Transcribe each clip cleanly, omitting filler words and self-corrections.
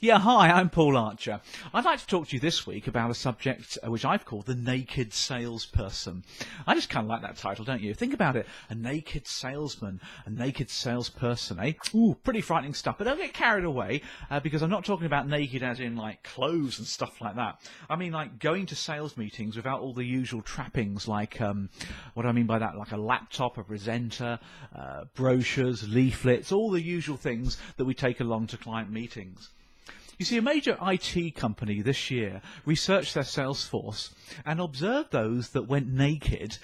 Yeah, hi, I'm Paul Archer. I'd like to talk to you this week about a subject which I've called the Naked Salesperson. I just kind of like that title, don't you? Think about it, a naked salesman, a naked salesperson, eh? Ooh, pretty frightening stuff, but don't get carried away because I'm not talking about naked as in like clothes and stuff like that. I mean like going to sales meetings without all the usual trappings like, what do I mean by that? Like a laptop, a presenter, brochures, leaflets, all the usual things that we take along to client meetings. You see, a major IT company this year researched their sales force and observed those that went naked,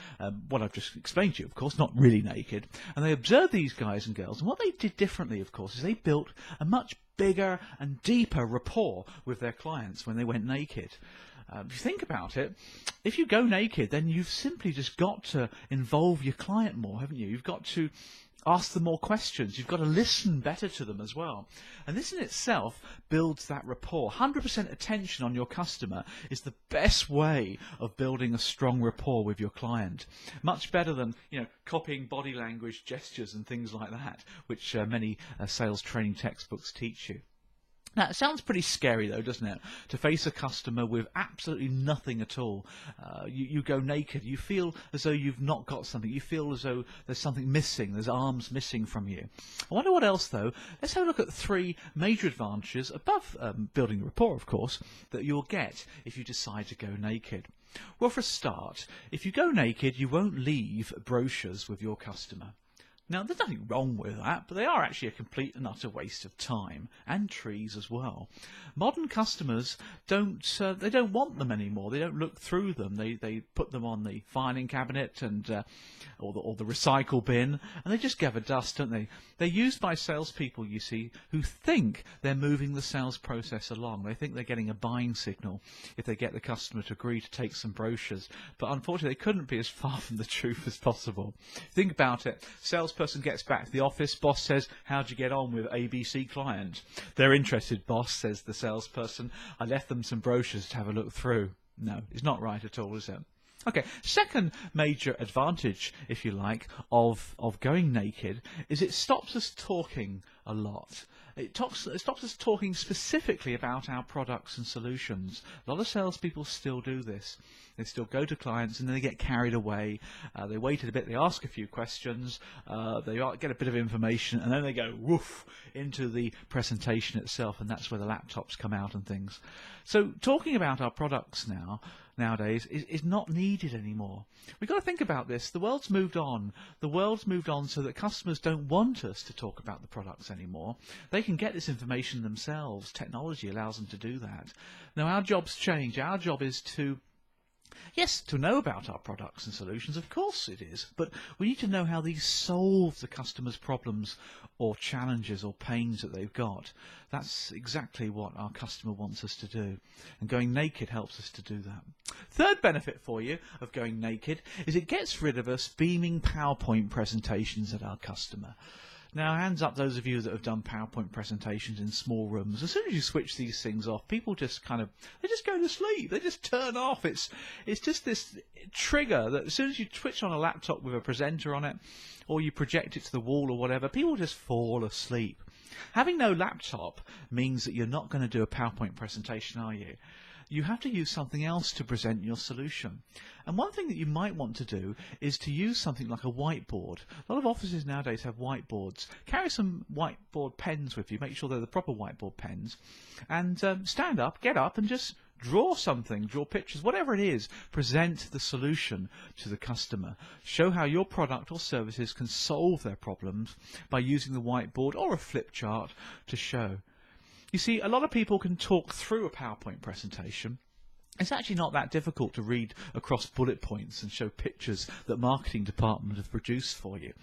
what I've just explained to you, of course, not really naked, and they observed these guys and girls, and what they did differently, of course, is they built a much bigger and deeper rapport with their clients when they went naked. If you think about it, if you go naked, then you've simply just got to involve your client more, haven't you? You've got to ask them more questions. You've got to listen better to them as well. And this in itself builds that rapport. 100% attention on your customer is the best way of building a strong rapport with your client. Much better than, copying body language, gestures and things like that, which many sales training textbooks teach you. Now, it sounds pretty scary, though, doesn't it? To face a customer with absolutely nothing at all. You go naked. You feel as though you've not got something. You feel as though there's something missing. There's arms missing from you. I wonder what else, though. Let's have a look at 3 major advantages, above building rapport, of course, that you'll get if you decide to go naked. Well, for a start, if you go naked, you won't leave brochures with your customer. Now, there's nothing wrong with that, but they are actually a complete and utter waste of time, and trees as well. Modern customers don't want them anymore. They don't look through them. They put them on the filing cabinet and or the recycle bin, and they just gather dust, don't they? They're used by salespeople, you see, who think they're moving the sales process along. They think they're getting a buying signal if they get the customer to agree to take some brochures. But unfortunately, they couldn't be as far from the truth as possible. Think about it. Salesperson gets back to the office. Boss says, "How'd you get on with ABC client?" "They're interested, boss," says the salesperson. "I left them some brochures to have a look through." No, it's not right at all, is it? Okay, second major advantage, if you like, of going naked is it stops us talking a lot. It stops us talking specifically about our products and solutions. A lot of salespeople still do this. They still go to clients and then they get carried away. They wait a bit, they ask a few questions, they get a bit of information, and then they go woof into the presentation itself, and that's where the laptops come out and things. So talking about our products nowadays is not needed anymore. We've got to think about this. The world's moved on. The world's moved on so that customers don't want us to talk about the products anymore. They can get this information themselves. Technology allows them to do that. Now, our job's changed. Our job is to know about our products and solutions, of course it is, but we need to know how these solve the customer's problems or challenges or pains that they've got. That's exactly what our customer wants us to do, and going naked helps us to do that. Third benefit for you of going naked is it gets rid of us beaming PowerPoint presentations at our customer. Now, hands up those of you that have done PowerPoint presentations in small rooms. As soon as you switch these things off, people just they just go to sleep. They just turn off. It's just this trigger that as soon as you switch on a laptop with a presenter on it, or you project it to the wall or whatever, people just fall asleep. Having no laptop means that you're not going to do a PowerPoint presentation, are you? You have to use something else to present your solution. And one thing that you might want to do is to use something like a whiteboard. A lot of offices nowadays have whiteboards. Carry some whiteboard pens with you. Make sure they're the proper whiteboard pens. And stand up, get up, and just draw something, draw pictures, whatever it is. Present the solution to the customer. Show how your product or services can solve their problems by using the whiteboard or a flip chart to show. You see, a lot of people can talk through a PowerPoint presentation. It's actually not that difficult to read across bullet points and show pictures that marketing department have produced for you.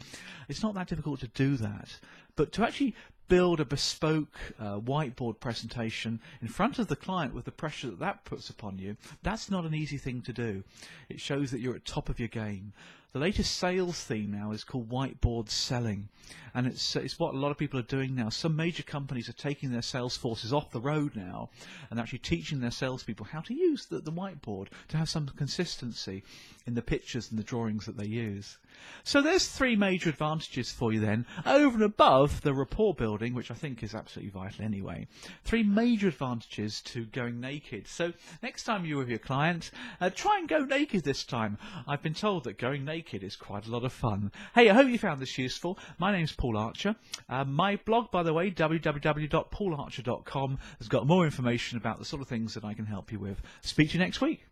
It's not that difficult to do that. But to actually build a bespoke whiteboard presentation in front of the client with the pressure that puts upon you, that's not an easy thing to do. It shows that you're at top of your game. The latest sales theme now is called whiteboard selling, and it's what a lot of people are doing now. Some major companies are taking their sales forces off the road now and actually teaching their salespeople how to use the whiteboard to have some consistency in the pictures and the drawings that they use. So there's 3 major advantages for you then, over and above the rapport building, which I think is absolutely vital anyway. 3 major advantages to going naked. So next time you're with your client, try and go naked this time. I've been told that going naked is quite a lot of fun. Hey, I hope you found this useful. My name's Paul Archer. My blog, by the way, www.paularcher.com, has got more information about the sort of things that I can help you with. Speak to you next week.